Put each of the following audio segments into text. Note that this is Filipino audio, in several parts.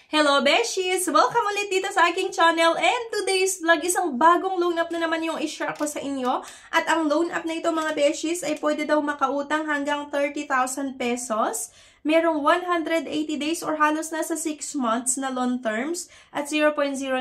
Hello Beshies! Welcome ulit dito sa aking channel, and today's vlog isang bagong loan up na naman yung i-share ko sa inyo. At ang loan up na ito mga Beshies ay pwede daw makautang hanggang 30,000 pesos. Merong 180 days or halos nasa 6 months na loan terms at 0.09%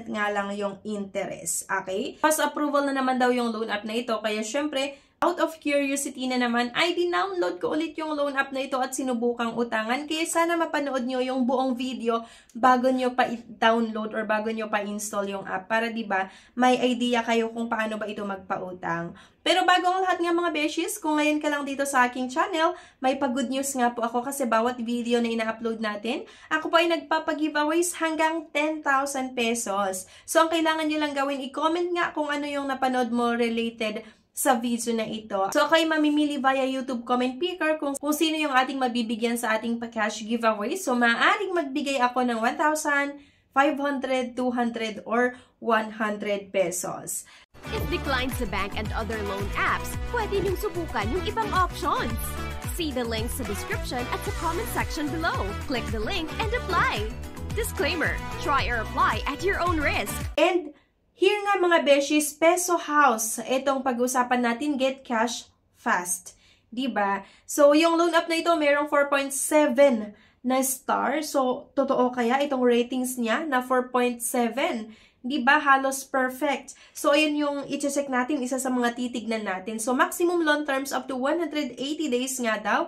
nga lang yung interest. Okay? Pas approval na naman daw yung loan up na ito, kaya syempre out of curiosity na naman, ay dinownload ko ulit yung loan app na ito at sinubukang utangan. Kaya sana mapanood nyo yung buong video bago nyo pa i-download or bago nyo pa install yung app. Para diba, may idea kayo kung paano ba ito magpautang. Pero bago ang lahat nga mga beshies, kung ngayon ka lang dito sa aking channel, may pag-good news nga po ako kasi bawat video na ina-upload natin, ako po ay nagpapag-giveaways hanggang 10,000 pesos. So ang kailangan nyo lang gawin, i-comment nga kung ano yung napanood mo related sa video na ito. So, kayo mamimili via YouTube comment picker kung sino yung ating mabibigyan sa ating pa-cash giveaway. So, maaaring magbigay ako ng 1,000, 500, 200, or 100 pesos. If declined sa bank and other loan apps, pwede niyong subukan yung ibang options. See the links sa description at sa comment section below. Click the link and apply. Disclaimer, try or apply at your own risk. And here nga mga beshies, Peso House, itong pag-usapan natin, get cash fast. Diba? So, yung loan up na ito, merong 4.7 na star. So, totoo kaya itong ratings niya na 4.7? Diba? Halos perfect. So, ayun yung i-check natin, isa sa mga titignan natin. So, maximum loan terms up to 180 days nga daw.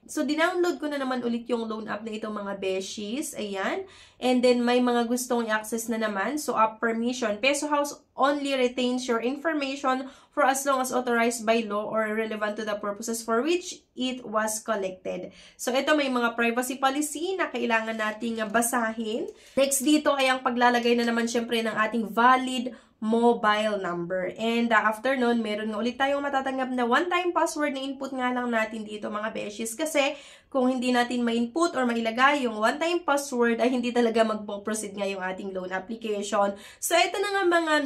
So, dinownload ko na naman ulit yung loan app na ito mga beshies. Ayan. And then, may mga gustong i-access na naman. So, app permission. Peso House only retains your information for as long as authorized by law or relevant to the purposes for which it was collected. So, ito may mga privacy policy na kailangan nating basahin. Next dito ay ang paglalagay na naman syempre ng ating valid mobile number. And after nun, meron nga ulit tayong matatanggap na one-time password na input nga lang natin dito mga beshies. Kasi kung hindi natin ma-input or mailagay yung one-time password, ay hindi talaga magpo-proceed nga yung ating loan application. So, ito na nga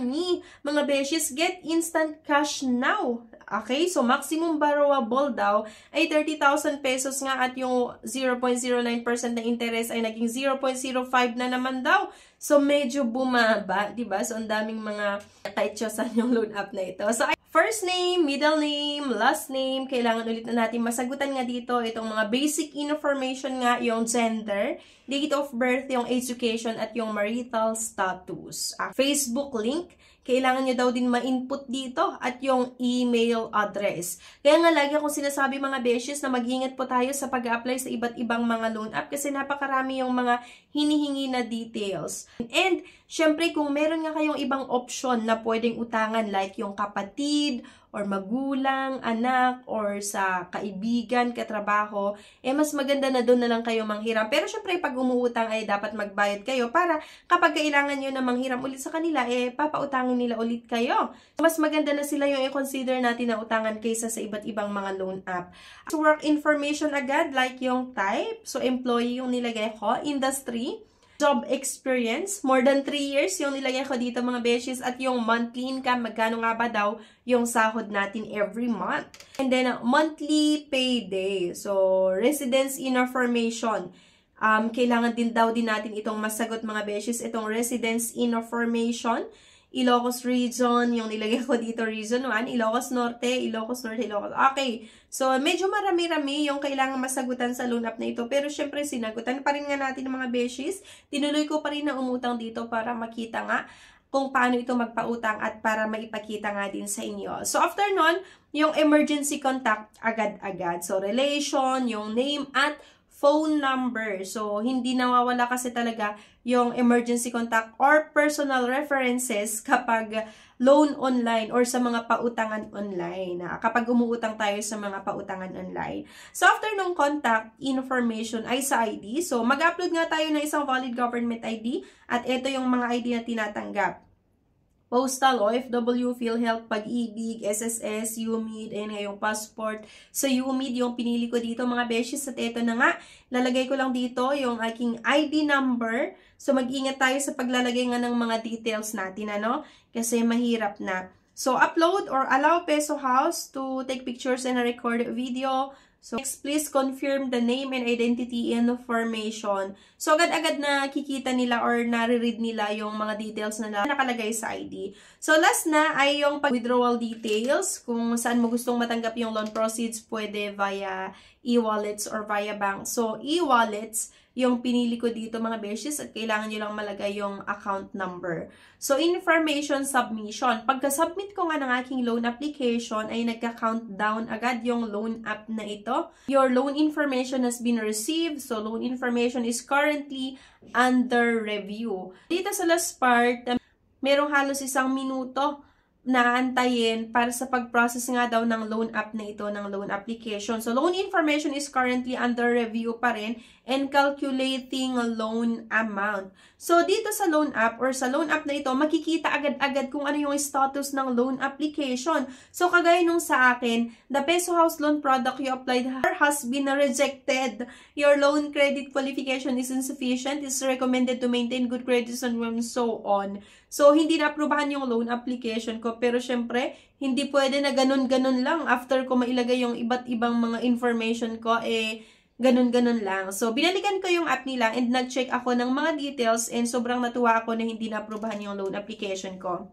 mga beshies, get instant cash now. Okay? So, maximum borrowable daw ay 30,000 pesos nga at yung 0.09% na interest ay naging 0.05 na naman daw. So, medyo bumaba, diba? So, ang daming mga kaitsosan yung loan app na ito. So, first name, middle name, last name, kailangan ulit na natin masagutan nga dito itong mga basic information nga, yung gender, date of birth, yung education, at yung marital status. Facebook link, kailangan nyo daw din ma-input dito at yung email address. Kaya nga lagi akong sinasabi mga beshies na mag-ingat po tayo sa pag-apply sa iba't ibang mga loan app kasi napakarami yung mga hinihingi na details. And syempre kung meron nga kayong ibang option na pwedeng utangan like yung kapatid or magulang, anak, or sa kaibigan, katrabaho, mas maganda na doon na lang kayo manghiram. Pero syempre, pag umuutang ay dapat magbayad kayo para kapag kailangan nyo na manghiram ulit sa kanila, papautangin nila ulit kayo. Mas maganda na sila yung i-consider natin na utangan kaysa sa iba't ibang mga loan app. So, work information agad, like yung type. So, employee yung nilagay ko. Industry. Job experience, more than 3 years yung nilagay ko dito mga beshies, at yung monthly income, magkano nga ba daw yung sahod natin every month. And then, monthly payday. So, residence information. Kailangan din daw din natin itong masagot mga beshies, itong residence information. Ilocos region, yung nilagay ko dito, region 1, Ilocos Norte, Ilocos Norte, Ilocos. Okay. So, medyo marami-rami yung kailangan masagutan sa loan app na ito. Pero, syempre, sinagutan pa rin nga natin ng mga beshies. Tinuloy ko pa rin na umutang dito para makita nga kung paano ito magpautang at para maipakita nga din sa inyo. So, after nun, yung emergency contact agad-agad. So, relation, yung name at phone number. So, hindi nawawala kasi talaga yung emergency contact or personal references kapag loan online or sa mga pautangan online. Kapag umuutang tayo sa mga pautangan online. So, after nung contact information ay sa ID. So, mag-upload nga tayo ng isang valid government ID at ito yung mga ID na tinatanggap. Postal, OFW, PhilHealth, Pag-ibig, SSS, UMID, and ngayong passport. So, UMID yung pinili ko dito mga beshies. At ito na nga, lalagay ko lang dito yung aking ID number. So, mag-ingat tayo sa paglalagay nga ng mga details natin, ano? Kasi mahirap na. So, upload or allow Peso House to take pictures and record video. So, next, please confirm the name and identity information. So, agad-agad na kikita nila or nare-read nila yung mga details na nakalagay sa ID. So, last na ay yung withdrawal details. Kung saan mo gustong matanggap yung loan proceeds, pwede via e-wallets or via bank. So, e-wallets, yung pinili ko dito mga beshes at kailangan nyo lang malagay yung account number. So, information submission. Pagka-submit ko nga ng aking loan application ay nagka-countdown agad yung loan app na ito. Your loan information has been received. So, loan information is currently under review. Dito sa last part, merong halos 1 minuto na antayin para sa pag-process nga daw ng loan app na ito, ng loan application. So, loan information is currently under review pa rin and calculating loan amount. So, dito sa loan app or sa loan app na ito, makikita agad-agad kung ano yung status ng loan application. So, kagaya nung sa akin, the Peso House loan product you applied has been rejected. Your loan credit qualification is insufficient. It's recommended to maintain good credit and so on. So, hindi na-aprobahan yung loan application ko. Pero, syempre, hindi pwede na ganun-ganun lang. After ko mailagay yung iba't ibang mga information ko, ganun-ganun lang. So, binalikan ko yung app nila and nag-check ako ng mga details and sobrang natuwa ako na hindi na-aprobahan yung loan application ko.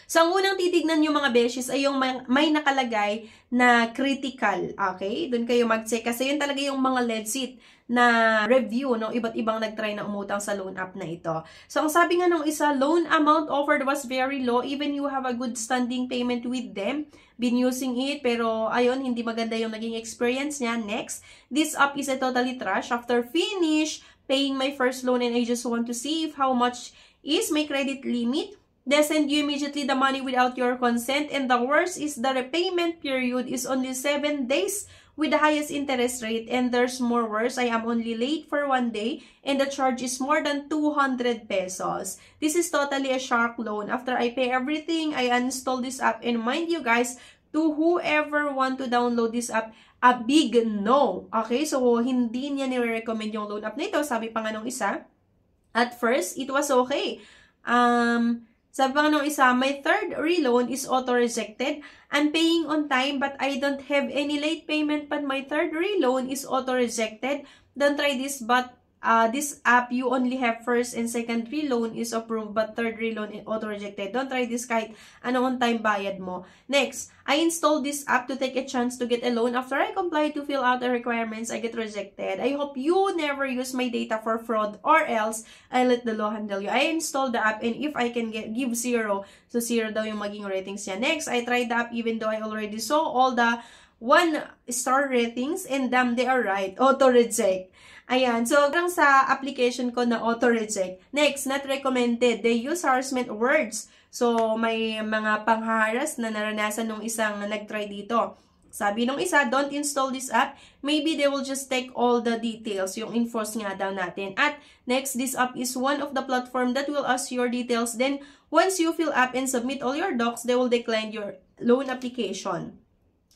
So, ang unang titignan yung mga beshes ay yung may nakalagay na critical. Okay? Doon kayo mag-check. Kasi yun talaga yung mga legit na review, no? Iba't ibang nag-try na umutang sa loan app na ito. So, ang sabi nga nung isa, loan amount offered was very low. Even you have a good standing payment with them. Been using it, pero ayun, hindi maganda yung naging experience niya. Next, this app is a totally trash. After finish paying my first loan and I just want to see if how much is my credit limit. They send you immediately the money without your consent. And the worst is the repayment period is only 7 days with the highest interest rate. And there's more worse. I am only late for 1 day and the charge is more than 200 pesos. This is totally a shark loan. After I pay everything, I uninstall this app. And mind you guys, to whoever want to download this app, a big no. Okay? So, hindi niya nire-recommend yung loan app na ito. Sabi pa nga nung isa, at first, it was okay. Sabi pa nga nung isa, my third reloan is auto-rejected. I'm paying on time but I don't have any late payment but my third reloan is auto-rejected. Don't try this but this app you only have first and second reloan is approved but third reloan is auto-rejected. Don't try this kahit ano on time bayad mo. Next, I installed this app to take a chance to get a loan. After I comply to fill out the requirements, I get rejected. I hope you never use my data for fraud or else I let the law handle you. I installed the app and if I can give 0, so 0 daw yung maging ratings niya. Next, I tried the app even though I already saw all the 1-star ratings and damn they are right. Auto-reject. Ayan. So, parang sa application ko na auto-reject. Next, not recommended. They use harassment words. So, may mga pangharas na naranasan nung isang nag-try dito. Sabi nung isa, don't install this app. Maybe they will just take all the details. Yung enforce nga daw natin. At next, this app is one of the platform that will ask your details. Then, once you fill up and submit all your docs, they will decline your loan application.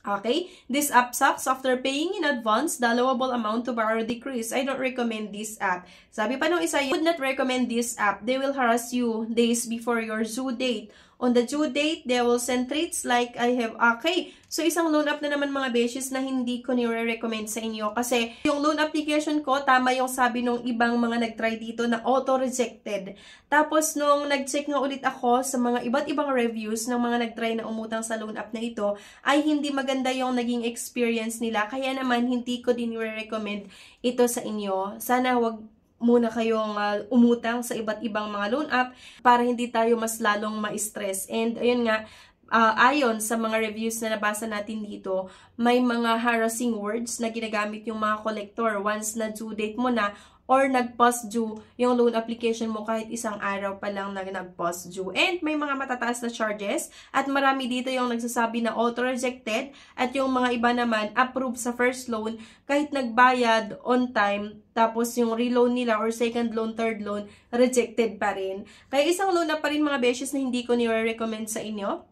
Okay? This app sucks. After paying in advance, the allowable amount to borrow decrease. I don't recommend this app. Sabi pa nung isa, you would not recommend this app. They will harass you days before your due date. On the due date, they will send treats like I have. Okay. So, isang loan app na naman mga beshes na hindi ko nire-recommend sa inyo. Kasi, yung loan application ko, tama yung sabi nung ibang mga nag-try dito na auto-rejected. Tapos, nung nag-check nga ulit ako sa mga iba't ibang reviews ng mga nag-try na umutang sa loan app na ito, ay hindi maganda yung naging experience nila. Kaya naman, hindi ko din nire-recommend ito sa inyo. Sana wag muna kayong umutang sa iba't ibang mga loan app para hindi tayo mas lalong ma-stress. And ayun nga, ayon sa mga reviews na nabasa natin dito, may mga harassing words na ginagamit yung mga collector once na due date mo na or nag-past due yung loan application mo kahit isang araw pa lang na nag-past due. And may mga matataas na charges at marami dito yung nagsasabi na auto-rejected at yung mga iba naman approved sa first loan kahit nagbayad on time tapos yung reloan nila or second loan, third loan, rejected pa rin. Kaya isang loan na pa rin mga beshes na hindi ko nire-recommend sa inyo.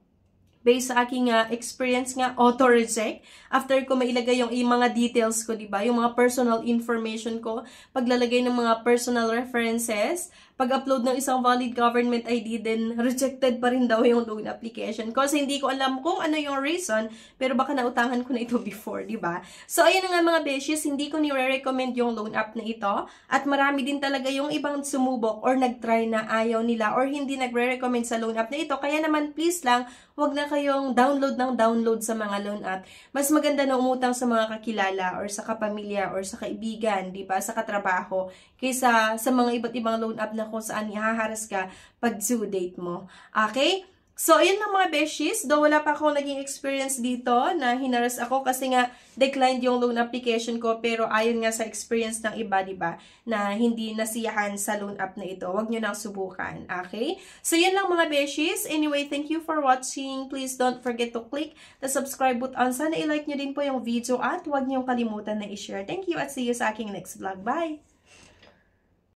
based sa aking experience nga, auto-reject. After ko mailagay yung mga details ko, diba? Yung mga personal information ko, paglalagay ng mga personal references, pag-upload ng isang valid government ID, then rejected pa rin daw yung loan application. Kasi hindi ko alam kung ano yung reason, pero baka nautangan ko na ito before, diba? So, ayun na nga mga beshies, hindi ko nire-recommend yung loan app na ito. At marami din talaga yung ibang sumubok or nag-try na ayaw nila or hindi nagre-recommend sa loan app na ito. Kaya naman, please lang, wag na kayong download sa mga loan app. Mas maganda na umutang sa mga kakilala or sa kapamilya or sa kaibigan, diba? Sa katrabaho, kaysa sa mga iba't ibang loan app na kung saan ihaharas ka pag due date mo. Okay? So, ayun lang mga beshies. Though wala pa ako naging experience dito na hinaras ako kasi nga declined yung loan application ko, pero ayon nga sa experience ng iba, diba, na hindi nasiyahan sa loan app na ito. Huwag nyo nang subukan. Okay? So, yun lang mga beshies. Anyway, thank you for watching. Please don't forget to click the subscribe button. Sana i-like nyo din po yung video at huwag nyo kalimutan na i-share. Thank you at see you sa aking next vlog. Bye!